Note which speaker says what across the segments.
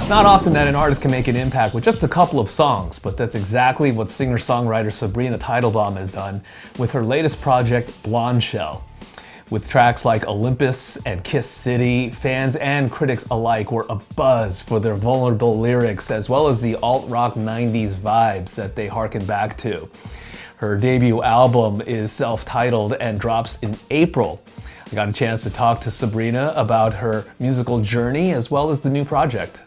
Speaker 1: It's not often that an artist can make an impact with just a couple of songs, but that's exactly what singer-songwriter Sabrina Teitelbaum has done with her latest project, Blondshell. With tracks like Olympus and Kiss City, fans and critics alike were abuzz for their vulnerable lyrics as well as the alt-rock 90s vibes that they harken back to. Her debut album is self-titled and drops in April. I got a chance to talk to Sabrina about her musical journey as well as the new project.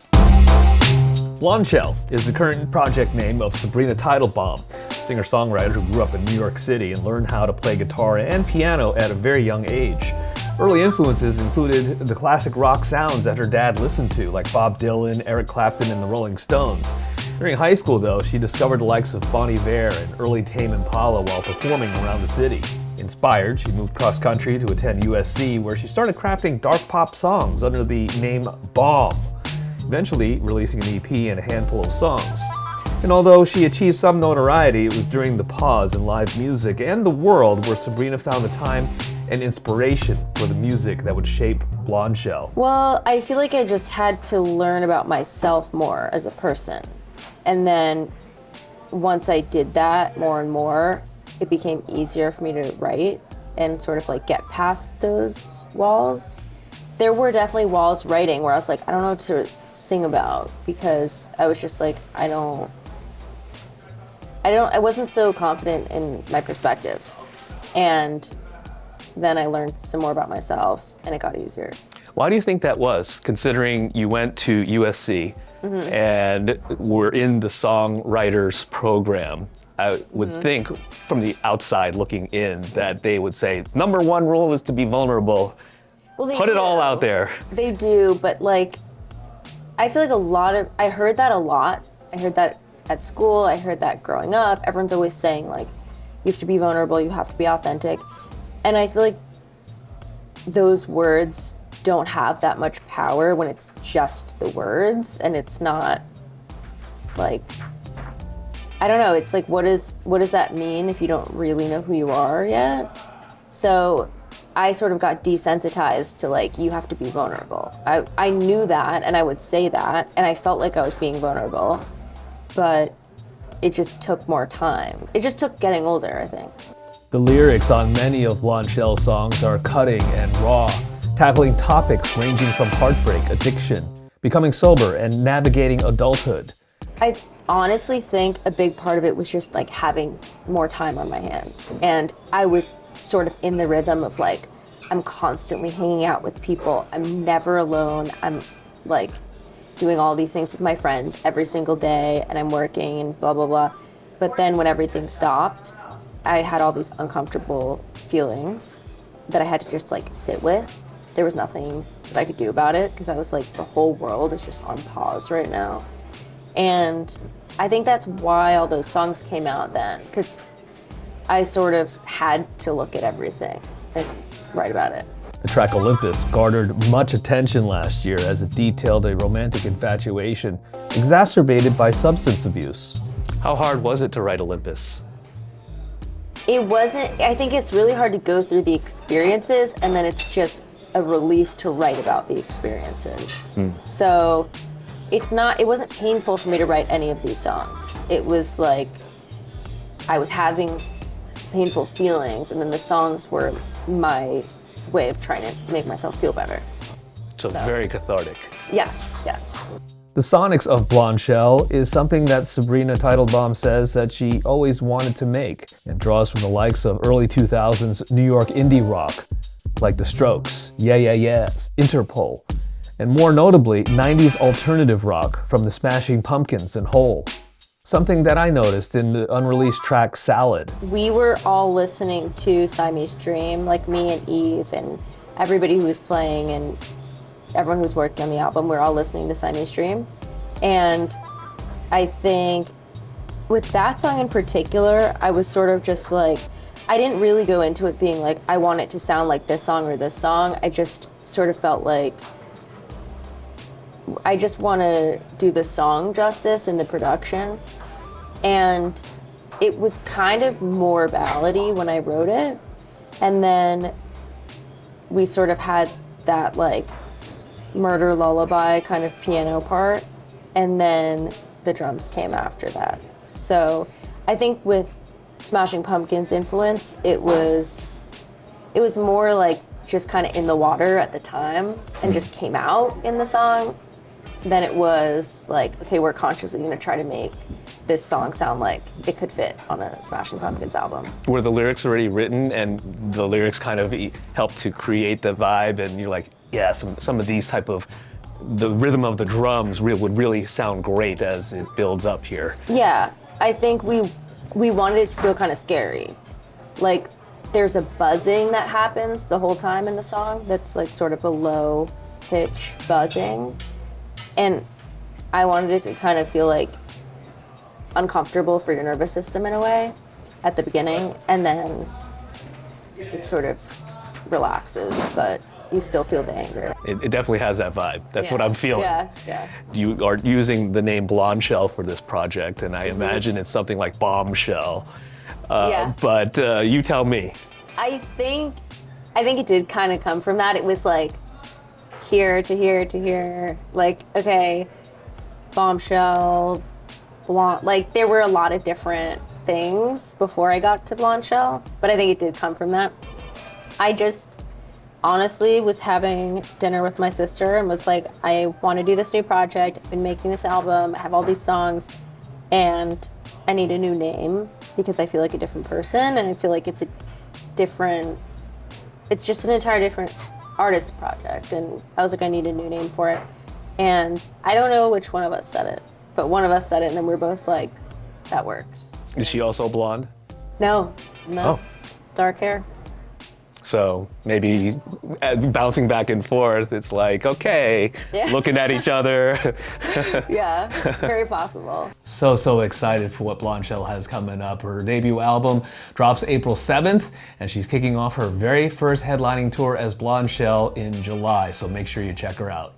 Speaker 1: Blondshell is the current project name of Sabrina Teitelbaum, singer-songwriter who grew up in New York City and learned how to play guitar and piano at a very young age. Early influences included the classic rock sounds that her dad listened to, like Bob Dylan, Eric Clapton, and the Rolling Stones. During high school, though, she discovered the likes of Bon Iver and early Tame Impala while performing around the city. Inspired, she moved cross-country to attend USC, where she started crafting dark pop songs under the name Bomb, eventually releasing an EP and a handful of songs. And although she achieved some notoriety, it was during the pause in live music and the world where Sabrina found the time and inspiration for the music that would shape Blondshell.
Speaker 2: Well, I feel like I just had to learn about myself more as a person. And then once I did that more and more, it became easier for me to write and sort of like get past those walls. There were definitely walls writing where I was like, I don't know what to sing about, because I was just like, I wasn't so confident in my perspective. And then I learned some more about myself and it got easier.
Speaker 1: Why do you think that was, considering you went to USC and were in the songwriters program? I would think from the outside looking in that they would say, number one rule is to be vulnerable.
Speaker 2: Well,
Speaker 1: Put it all out there.
Speaker 2: They do, but like, I feel like I heard that a lot. I heard that at school, I heard that growing up. Everyone's always saying like, you have to be vulnerable, you have to be authentic. And I feel like those words don't have that much power when it's just the words and it's not like, I don't know, it's like, what does that mean if you don't really know who you are yet? So I sort of got desensitized to like, you have to be vulnerable. I knew that and I would say that and I felt like I was being vulnerable, but it just took more time. It just took getting older, I think.
Speaker 1: The lyrics on many of Blondshell's songs are cutting and raw, tackling topics ranging from heartbreak, addiction, becoming sober, and navigating adulthood.
Speaker 2: I honestly think a big part of it was just like having more time on my hands. And I was sort of in the rhythm of like, I'm constantly hanging out with people. I'm never alone. I'm like doing all these things with my friends every single day and I'm working and blah, blah, blah. But then when everything stopped, I had all these uncomfortable feelings that I had to just like sit with. There was nothing that I could do about it because I was like, the whole world is just on pause right now. And I think that's why all those songs came out then, because I sort of had to look at everything and write about it.
Speaker 1: The track Olympus garnered much attention last year as it detailed a romantic infatuation exacerbated by substance abuse. How hard was it to write Olympus?
Speaker 2: It wasn't, I think it's really hard to go through the experiences and then it's just a relief to write about the experiences. So it wasn't painful for me to write any of these songs. It was like, I was having painful feelings and then the songs were my way of trying to make myself feel better.
Speaker 1: So very cathartic.
Speaker 2: Yes, yes.
Speaker 1: The sonics of Blondshell is something that Sabrina Teitelbaum says that she always wanted to make and draws from the likes of early 2000s New York indie rock, like The Strokes, Yeah Yeah Yeahs, Interpol, and more notably, 90s alternative rock from the Smashing Pumpkins and Hole. Something that I noticed in the unreleased track Salad.
Speaker 2: We were all listening to Siamese Dream, like me and Eve and everybody who was playing and everyone who was working on the album, we were all listening to Siamese Dream. And I think with that song in particular, I was sort of just like, I didn't really go into it being like, I want it to sound like this song or this song. I just sort of felt like, I just want to do the song justice in the production. And it was kind of more ballady when I wrote it. And then we sort of had that like murder lullaby kind of piano part and then the drums came after that. So I think with Smashing Pumpkins' influence, it was more like just kind of in the water at the time and just came out in the song than it was like, okay, we're consciously going to try to make this song sound like it could fit on a Smashing Pumpkins album.
Speaker 1: Were the lyrics already written and the lyrics kind of helped to create the vibe, and you're like, yeah, some of these type of, the rhythm of the drums would really sound great as it builds up here?
Speaker 2: Yeah, I think we wanted it to feel kind of scary. Like there's a buzzing that happens the whole time in the song that's like sort of a low pitch buzzing. And I wanted it to kind of feel like uncomfortable for your nervous system in a way at the beginning, and then it sort of relaxes, but you still feel the anger.
Speaker 1: It definitely has that vibe. That's what I'm feeling.
Speaker 2: Yeah.
Speaker 1: You are using the name Blondshell for this project, and I imagine it's something like bombshell. But you tell me.
Speaker 2: I think it did kind of come from that. It was like here to here to here. Like, okay, bombshell, blonde. Like there were a lot of different things before I got to Blondshell, but I think it did come from that. I just honestly was having dinner with my sister and was like, I want to do this new project. I've been making this album. I have all these songs, and I need a new name because I feel like a different person, and I feel like it's just an entire different artist project. And I was like, I need a new name for it. And I don't know which one of us said it, but one of us said it, and then we were both like, that works.
Speaker 1: Is she also blonde?
Speaker 2: No.
Speaker 1: Oh.
Speaker 2: Dark hair.
Speaker 1: So maybe bouncing back and forth, it's like, okay, looking at each other.
Speaker 2: Yeah, very possible.
Speaker 1: So excited for what Blondshell has coming up. Her debut album drops April 7th, and she's kicking off her very first headlining tour as Blondshell in July, so make sure you check her out.